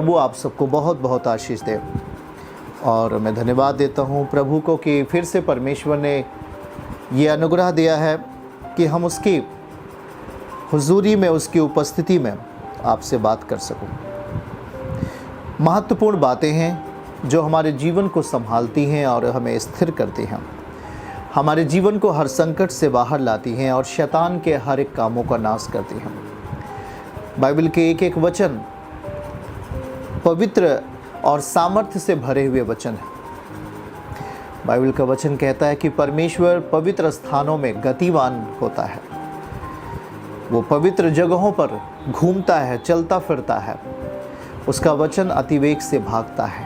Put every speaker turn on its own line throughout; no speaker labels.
प्रभु आप सबको बहुत बहुत आशीष दे। और मैं धन्यवाद देता हूँ प्रभु को कि फिर से परमेश्वर ने ये अनुग्रह दिया है कि हम उसकी हुजूरी में, उसकी उपस्थिति में आपसे बात कर सकूं। महत्वपूर्ण बातें हैं जो हमारे जीवन को संभालती हैं और हमें स्थिर करती हैं, हमारे जीवन को हर संकट से बाहर लाती हैं और शैतान के हर एक कामों का नाश करती हैं। बाइबल के एक एक वचन पवित्र और सामर्थ्य से भरे हुए वचन है। बाइबल का वचन कहता है कि परमेश्वर पवित्र स्थानों में गतिवान होता है, वो पवित्र जगहों पर घूमता है, चलता फिरता है, उसका वचन अतिवेग से भागता है।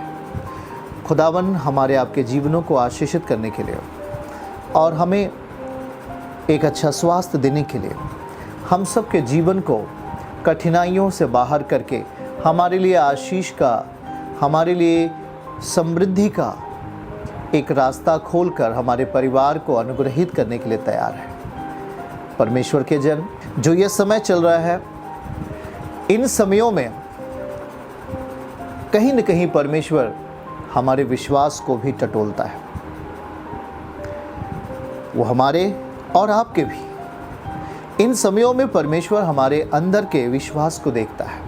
खुदावन हमारे आपके जीवनों को आशीषित करने के लिए और हमें एक अच्छा स्वास्थ्य देने के लिए, हम सब के जीवन को कठिनाइयों से बाहर करके हमारे लिए आशीष का, हमारे लिए समृद्धि का एक रास्ता खोलकर हमारे परिवार को अनुग्रहित करने के लिए तैयार है। परमेश्वर के जन, जो ये समय चल रहा है, इन समयों में कहीं न कहीं परमेश्वर हमारे विश्वास को भी टटोलता है। वो हमारे और आपके भी इन समयों में परमेश्वर हमारे अंदर के विश्वास को देखता है,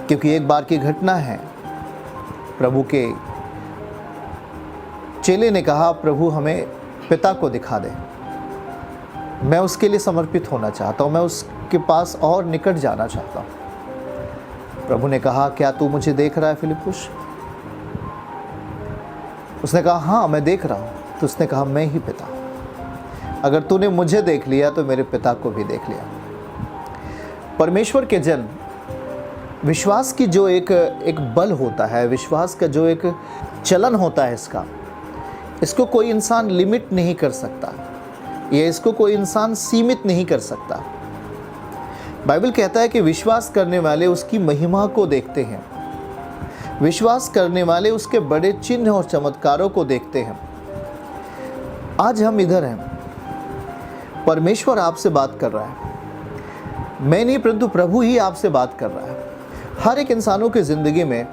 क्योंकि एक बार की घटना है। प्रभु के चेले ने कहा, प्रभु हमें पिता को दिखा दे, मैं उसके लिए समर्पित होना चाहता हूँ, मैं उसके पास और निकट जाना चाहता हूँ। प्रभु ने कहा, क्या तू मुझे देख रहा है फिलिप्पुस? उसने कहा, हाँ मैं देख रहा हूँ। तो उसने कहा, मैं ही पिता हूँ। अगर तूने मुझे देख लिया तो मेरे पिता को भी देख लिया। परमेश्वर के जन, विश्वास की जो एक बल होता है, विश्वास का जो एक चलन होता है, इसको कोई इंसान लिमिट नहीं कर सकता, या इसको कोई इंसान सीमित नहीं कर सकता। बाइबल कहता है कि विश्वास करने वाले उसकी महिमा को देखते हैं, विश्वास करने वाले उसके बड़े चिन्ह और चमत्कारों को देखते हैं। आज हम इधर हैं, परमेश्वर आपसे बात कर रहा है, मैं नहीं परंतु प्रभु ही आपसे बात कर रहा है। हर एक इंसानों की ज़िंदगी में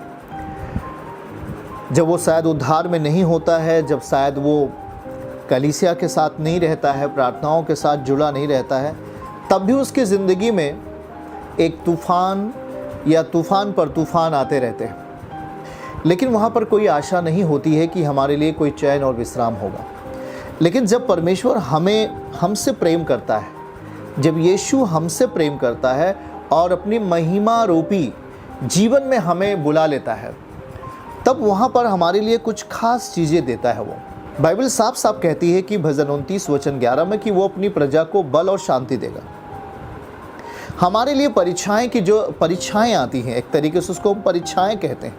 जब वो शायद उद्धार में नहीं होता है, जब शायद वो कलीसिया के साथ नहीं रहता है, प्रार्थनाओं के साथ जुड़ा नहीं रहता है, तब भी उसकी ज़िंदगी में एक तूफ़ान या तूफ़ान पर तूफ़ान आते रहते हैं, लेकिन वहाँ पर कोई आशा नहीं होती है कि हमारे लिए कोई चैन और विश्राम होगा। लेकिन जब परमेश्वर हमसे प्रेम करता है, जब यीशु हमसे प्रेम करता है और अपनी महिमा रूपी जीवन में हमें बुला लेता है, तब वहाँ पर हमारे लिए कुछ खास चीज़ें देता है। वो बाइबल साफ साफ कहती है कि भजन 29 वचन 11 में कि वो अपनी प्रजा को बल और शांति देगा। हमारे लिए परीक्षाएं की जो परीक्षाएं आती हैं, एक तरीके से उसको हम परीक्षाएं कहते हैं,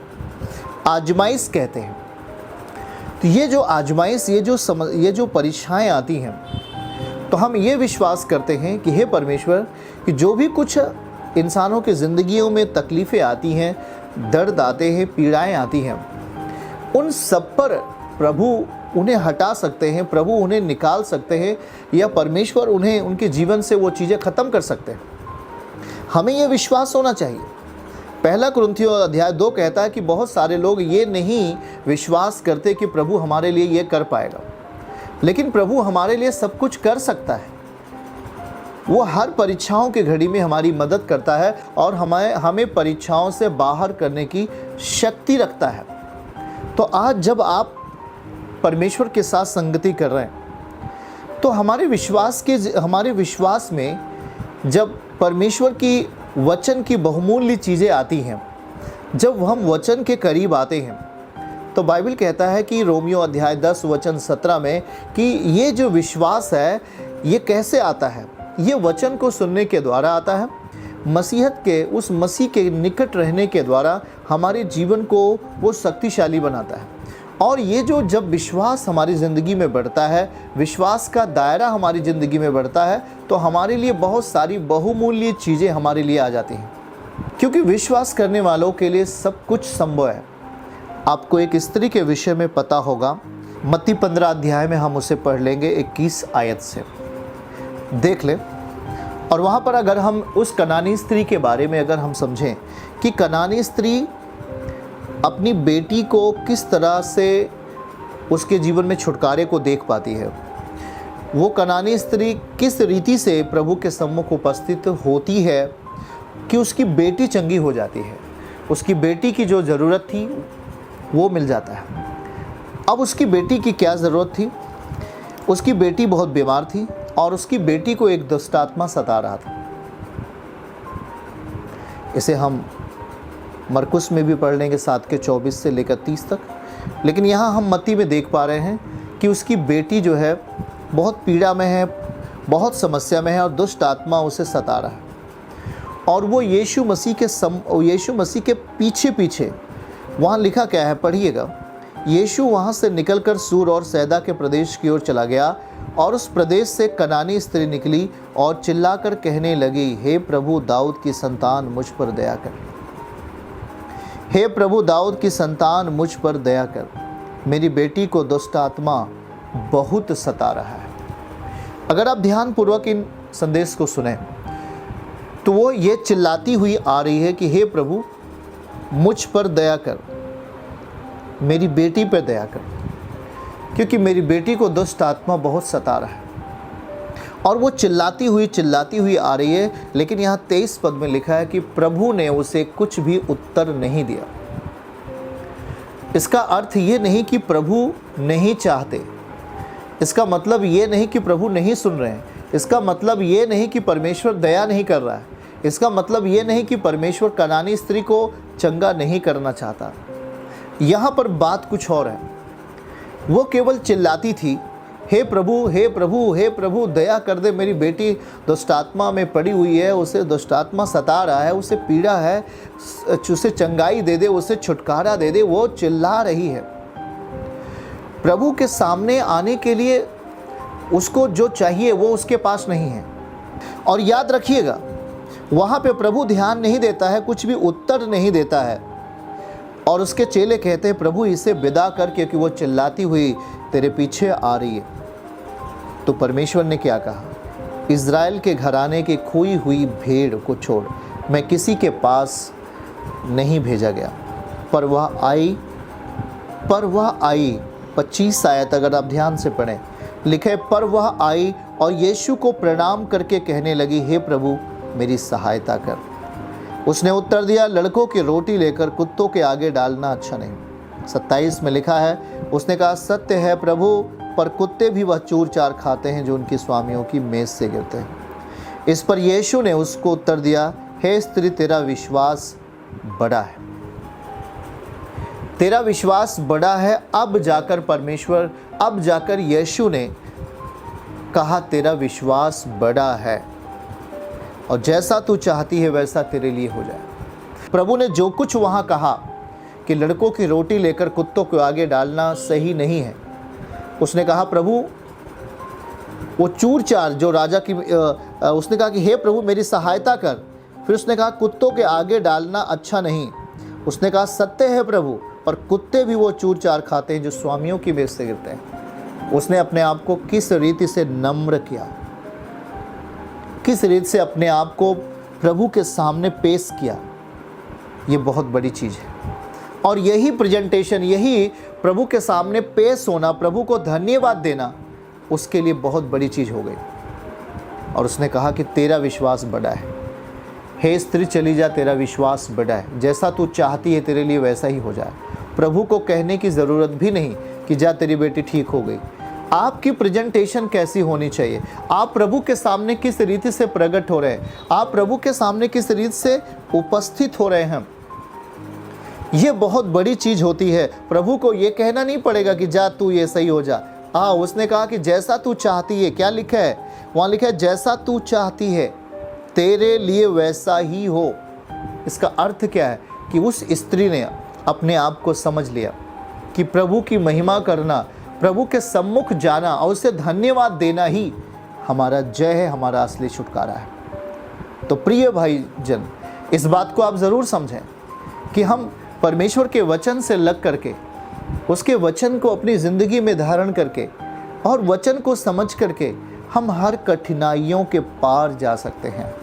आजमाइश कहते हैं। तो ये जो आजमाइश, ये जो परीक्षाएं आती हैं, तो हम ये विश्वास करते हैं कि हे परमेश्वर, कि जो भी कुछ इंसानों की ज़िंदगियों में तकलीफ़ें आती हैं, दर्द आते हैं, पीड़ाएं आती हैं, उन सब पर प्रभु उन्हें हटा सकते हैं, प्रभु उन्हें निकाल सकते हैं, या परमेश्वर उन्हें उनके जीवन से वो चीज़ें ख़त्म कर सकते हैं। हमें ये विश्वास होना चाहिए। पहला कुरिन्थियों अध्याय 2 कहता है कि बहुत सारे लोग ये नहीं विश्वास करते कि प्रभु हमारे लिए ये कर पाएगा, लेकिन प्रभु हमारे लिए सब कुछ कर सकता है। वो हर परीक्षाओं की घड़ी में हमारी मदद करता है और हमें परीक्षाओं से बाहर करने की शक्ति रखता है। तो आज जब आप परमेश्वर के साथ संगति कर रहे हैं, तो हमारे विश्वास में जब परमेश्वर की वचन की बहुमूल्य चीज़ें आती हैं, जब हम वचन के करीब आते हैं, तो बाइबल कहता है कि रोमियो अध्याय 10 वचन 17 में कि ये जो विश्वास है, ये कैसे आता है? ये वचन को सुनने के द्वारा आता है, मसीहत के, उस मसीह के निकट रहने के द्वारा हमारे जीवन को वो शक्तिशाली बनाता है। और ये जो जब विश्वास हमारी ज़िंदगी में बढ़ता है, विश्वास का दायरा हमारी ज़िंदगी में बढ़ता है, तो हमारे लिए बहुत सारी बहुमूल्य चीज़ें हमारे लिए आ जाती हैं, क्योंकि विश्वास करने वालों के लिए सब कुछ संभव है। आपको एक स्त्री के विषय में पता होगा, मत्ती 15 अध्याय में हम उसे पढ़ लेंगे 21 आयत से, देख लें। और वहाँ पर अगर हम उस कनानी स्त्री के बारे में अगर हम समझें कि कनानी स्त्री अपनी बेटी को किस तरह से उसके जीवन में छुटकारे को देख पाती है। वो कनानी स्त्री किस रीति से प्रभु के सम्मुख उपस्थित होती है कि उसकी बेटी चंगी हो जाती है। उसकी बेटी की जो ज़रूरत थी वो मिल जाता है। अब उसकी बेटी की क्या ज़रूरत थी? उसकी बेटी बहुत बीमार थी और उसकी बेटी को एक दुष्ट आत्मा सता रहा था। इसे हम मरकुस में भी पढ़ लेंगे 7:24 से लेकर 30 तक, लेकिन यहाँ हम मत्ती में देख पा रहे हैं कि उसकी बेटी जो है बहुत पीड़ा में है, बहुत समस्या में है और दुष्ट आत्मा उसे सता रहा है। और वो यीशु मसीह के पीछे पीछे, वहाँ लिखा क्या है पढ़िएगा, यीशु वहाँ से निकलकर सूर और सैदा के प्रदेश की ओर चला गया और उस प्रदेश से कनानी स्त्री निकली और चिल्लाकर कहने लगी, हे प्रभु दाऊद की संतान मुझ पर दया कर। हे प्रभु दाऊद की संतान मुझ पर दया कर, मेरी बेटी को दुष्ट आत्मा बहुत सता रहा है। अगर आप ध्यानपूर्वक इन संदेश को सुने तो वो ये चिल्लाती हुई आ रही है कि हे प्रभु मुझ पर दया कर, मेरी बेटी पर दया कर, क्योंकि मेरी बेटी को दुष्ट आत्मा बहुत सता रहा है। और वो चिल्लाती हुई आ रही है, लेकिन यहाँ 23 पद में लिखा है कि प्रभु ने उसे कुछ भी उत्तर नहीं दिया। इसका अर्थ ये नहीं कि प्रभु नहीं चाहते, इसका मतलब ये नहीं कि प्रभु नहीं सुन रहे हैं, इसका मतलब ये नहीं कि परमेश्वर दया नहीं कर रहा है, इसका मतलब ये नहीं कि परमेश्वर कनानी स्त्री को चंगा नहीं करना चाहता। यहाँ पर बात कुछ और है। वो केवल चिल्लाती थी, हे प्रभु हे प्रभु हे प्रभु दया कर दे, मेरी बेटी दुष्टात्मा में पड़ी हुई है, उसे दुष्टात्मा सता रहा है, उसे पीड़ा है, उसे चंगाई दे दे, उसे छुटकारा दे दे। वो चिल्ला रही है। प्रभु के सामने आने के लिए उसको जो चाहिए वो उसके पास नहीं है। और याद रखिएगा, वहाँ पे प्रभु ध्यान नहीं देता है, कुछ भी उत्तर नहीं देता है। और उसके चेले कहते हैं, प्रभु इसे विदा कर, क्योंकि वो चिल्लाती हुई तेरे पीछे आ रही है। तो परमेश्वर ने क्या कहा, इज़राइल के घराने की खोई हुई भेड़ को छोड़ मैं किसी के पास नहीं भेजा गया। पर वह आई 25 आयत अगर आप ध्यान से पढ़ें, लिखे पर वह आई और यीशु को प्रणाम करके कहने लगी, हे प्रभु मेरी सहायता कर। उसने उत्तर दिया, लड़कों की रोटी लेकर कुत्तों के आगे डालना अच्छा नहीं। 27 में लिखा है, उसने कहा, सत्य है प्रभु, पर कुत्ते भी वह चूर चार खाते हैं जो उनकी स्वामियों की मेज से गिरते हैं। इस पर यीशु ने उसको उत्तर दिया, हे स्त्री तेरा विश्वास बड़ा है, तेरा विश्वास बड़ा है। अब जाकर यीशु ने कहा, तेरा विश्वास बड़ा है और जैसा तू चाहती है वैसा तेरे लिए हो जाए। प्रभु ने जो कुछ वहाँ कहा कि लड़कों की रोटी लेकर कुत्तों को आगे डालना सही नहीं है, उसने कहा प्रभु वो चूर चार जो राजा की, उसने कहा कि हे प्रभु मेरी सहायता कर। फिर उसने कहा कुत्तों के आगे डालना अच्छा नहीं। उसने कहा सत्य है प्रभु, पर कुत्ते भी वो चूर चार खाते हैं जो स्वामियों की मेज से गिरते हैं। उसने अपने आप को किस रीति से नम्र किया, किस रीति से अपने आप को प्रभु के सामने पेश किया, ये बहुत बड़ी चीज़ है। और यही प्रेजेंटेशन, यही प्रभु के सामने पेश होना, प्रभु को धन्यवाद देना, उसके लिए बहुत बड़ी चीज़ हो गई। और उसने कहा कि तेरा विश्वास बड़ा है, हे स्त्री चली जा, तेरा विश्वास बड़ा है, जैसा तू चाहती है तेरे लिए वैसा ही हो जाए। प्रभु को कहने की ज़रूरत भी नहीं कि जा तेरी बेटी ठीक हो गई। आपकी प्रेजेंटेशन कैसी होनी चाहिए, आप प्रभु के सामने किस रीति से प्रकट हो रहे हैं, आप प्रभु के सामने किस रीति से उपस्थित हो रहे हैं, ये बहुत बड़ी चीज़ होती है। प्रभु को ये कहना नहीं पड़ेगा कि जा तू ये सही हो जा। हाँ, उसने कहा कि जैसा तू चाहती है, क्या लिखा है वहाँ, लिखा है जैसा तू चाहती है तेरे लिए वैसा ही हो। इसका अर्थ क्या है कि उस स्त्री ने अपने आप को समझ लिया कि प्रभु की महिमा करना, प्रभु के सम्मुख जाना और उसे धन्यवाद देना ही हमारा जय है, हमारा असली छुटकारा है। तो प्रिय भाई जन, इस बात को आप ज़रूर समझें कि हम परमेश्वर के वचन से लग करके, उसके वचन को अपनी ज़िंदगी में धारण करके और वचन को समझ करके हम हर कठिनाइयों के पार जा सकते हैं।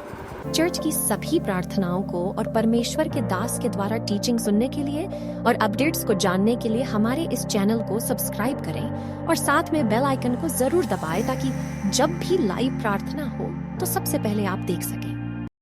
चर्च की सभी प्रार्थनाओं को और परमेश्वर के दास के द्वारा टीचिंग सुनने के लिए और अपडेट्स को जानने के लिए हमारे इस चैनल को सब्सक्राइब करें और साथ में बेल आइकन को जरूर दबाएं ताकि जब भी लाइव प्रार्थना हो तो सबसे पहले आप देख सकें।